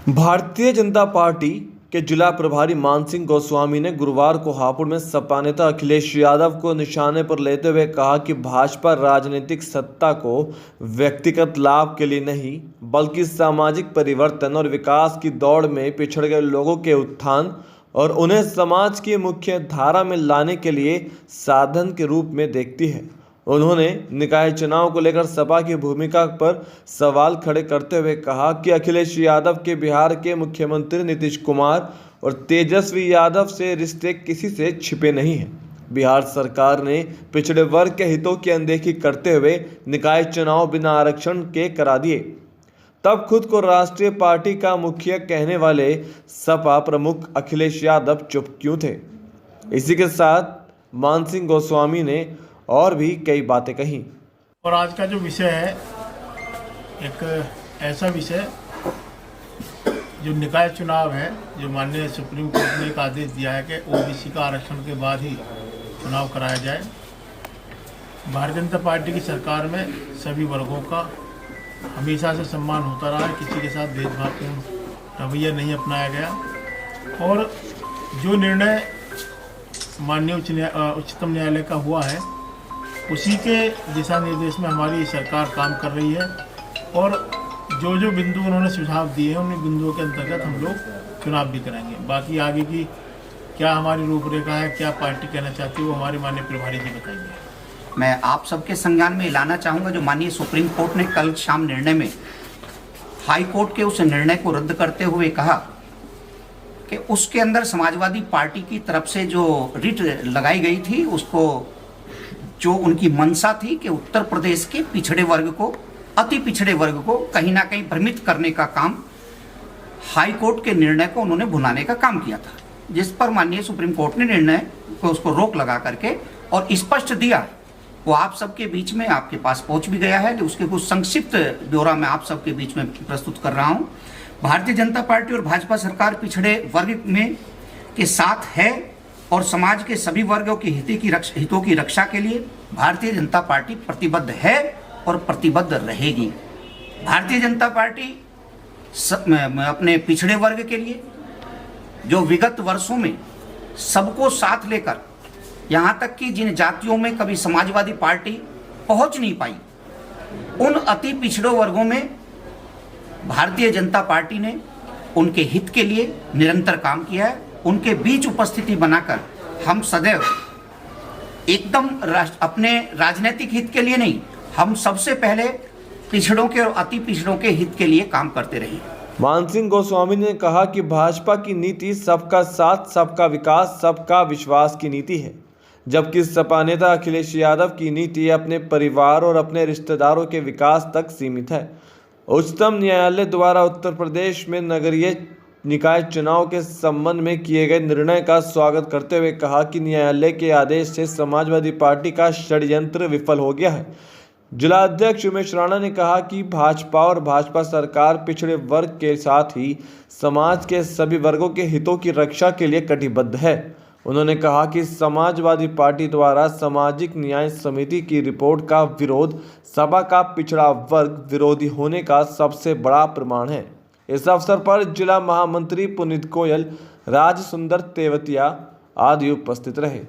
Bharatiya Janata party के जिला प्रभारी मानसिंह गोस्वामी ने गुरुवार को हापुड़ में सपा नेता अखिलेश यादव को निशाने पर लेते हुए कहा कि भाजपा राजनीतिक सत्ता को व्यक्तिगत लाभ के लिए नहीं बल्कि सामाजिक परिवर्तन और विकास की दौड़ में पिछड़ गए लोगों के उत्थान और उन्हें समाज की मुख्य धारा में लाने के लिए साधन के रूप में देखती है। उन्होंने निकाय चुनाव को लेकर सपा की भूमिका पर सवाल खड़े करते हुए कहा कि अखिलेश यादव के बिहार के मुख्यमंत्री नीतीश कुमार और तेजस्वी यादव से रिश्ते किसी से छिपे नहीं हैं। बिहार सरकार ने पिछड़े वर्ग के हितों की अनदेखी करते हुए निकाय चुनाव बिना आरक्षण के करा दिए, तब खुद को राष्ट्रीय पार्टी का मुखिया कहने वाले सपा प्रमुख अखिलेश यादव चुप क्यों थे। इसी के साथ मानसिंह गोस्वामी ने और भी कई बातें कही। और आज का जो विषय है एक ऐसा विषय जो निकाय चुनाव है, जो माननीय सुप्रीम कोर्ट ने एक आदेश दिया है कि ओबीसी का आरक्षण के बाद ही चुनाव कराया जाए। भारतीय जनता पार्टी की सरकार में सभी वर्गों का हमेशा से सम्मान होता रहा है, किसी के साथ भेदभावपूर्ण रवैया नहीं अपनाया गया और जो निर्णय माननीय उच्चतम न्यायालय का हुआ है उसी के दिशा निर्देश में हमारी सरकार काम कर रही है और जो जो बिंदु उन्होंने सुझाव दिए हैं उन बिंदुओं के अंतर्गत हम लोग चुनाव भी कराएंगे। बाकी आगे की क्या हमारी रूपरेखा है, क्या पार्टी कहना चाहती है, वो हमारे माननीय प्रभारी जी बताएंगे। मैं आप सबके संज्ञान में लाना चाहूँगा जो माननीय सुप्रीम कोर्ट ने कल शाम निर्णय में हाई कोर्ट के उस निर्णय को रद्द करते हुए कहा कि उसके अंदर समाजवादी पार्टी की तरफ से जो रिट लगाई गई थी उसको जो उनकी मंशा थी कि उत्तर प्रदेश के पिछड़े वर्ग को, अति पिछड़े वर्ग को कहीं ना कहीं भ्रमित करने का काम हाई कोर्ट के निर्णय को उन्होंने भुनाने का काम किया था, जिस पर माननीय सुप्रीम कोर्ट ने निर्णय को उसको रोक लगा करके और स्पष्ट दिया। वो आप सबके बीच में आपके पास पहुंच भी गया है, उसके कुछ संक्षिप्त ब्यौरा मैं आप सबके बीच में प्रस्तुत कर रहा हूं। भारतीय जनता पार्टी और भाजपा सरकार पिछड़े वर्ग में के साथ है और समाज के सभी वर्गों के हितों की रक्षा के लिए भारतीय जनता पार्टी प्रतिबद्ध है और प्रतिबद्ध रहेगी। भारतीय जनता पार्टी अपने पिछड़े वर्ग के लिए जो विगत वर्षों में सबको साथ लेकर यहाँ तक कि जिन जातियों में कभी समाजवादी पार्टी पहुँच नहीं पाई, उन अति पिछड़े वर्गों में भारतीय जनता पार्टी ने उनके हित के लिए निरंतर काम किया है। उनके बीच उपस्थिति बनाकर हम सदैव एकदम अपने राजनीतिक हित के लिए नहीं, हम सबसे पहले पिछड़ों के और अति पिछड़ों के हित के लिए काम करते रहे। मानसिंह गोस्वामी ने कहा कि भाजपा की नीति सबका साथ, सबका विकास, सबका विश्वास की नीति है, जबकि सपा नेता अखिलेश यादव की नीति अपने परिवार और अपने रिश्तेदारों के विकास तक सीमित है। उच्चतम न्यायालय द्वारा उत्तर प्रदेश में नगरीय निकाय चुनाव के संबंध में किए गए निर्णय का स्वागत करते हुए कहा कि न्यायालय के आदेश से समाजवादी पार्टी का षड्यंत्र विफल हो गया है। जिला अध्यक्ष उमेश राणा ने कहा कि भाजपा और भाजपा सरकार पिछड़े वर्ग के साथ ही समाज के सभी वर्गों के हितों की रक्षा के लिए कटिबद्ध है। उन्होंने कहा कि समाजवादी पार्टी द्वारा सामाजिक न्याय समिति की रिपोर्ट का विरोध सपा का पिछड़ा वर्ग विरोधी होने का सबसे बड़ा प्रमाण है। इस अवसर पर जिला महामंत्री पुनीत गोयल, राज सुंदर तेवतिया आदि उपस्थित रहे।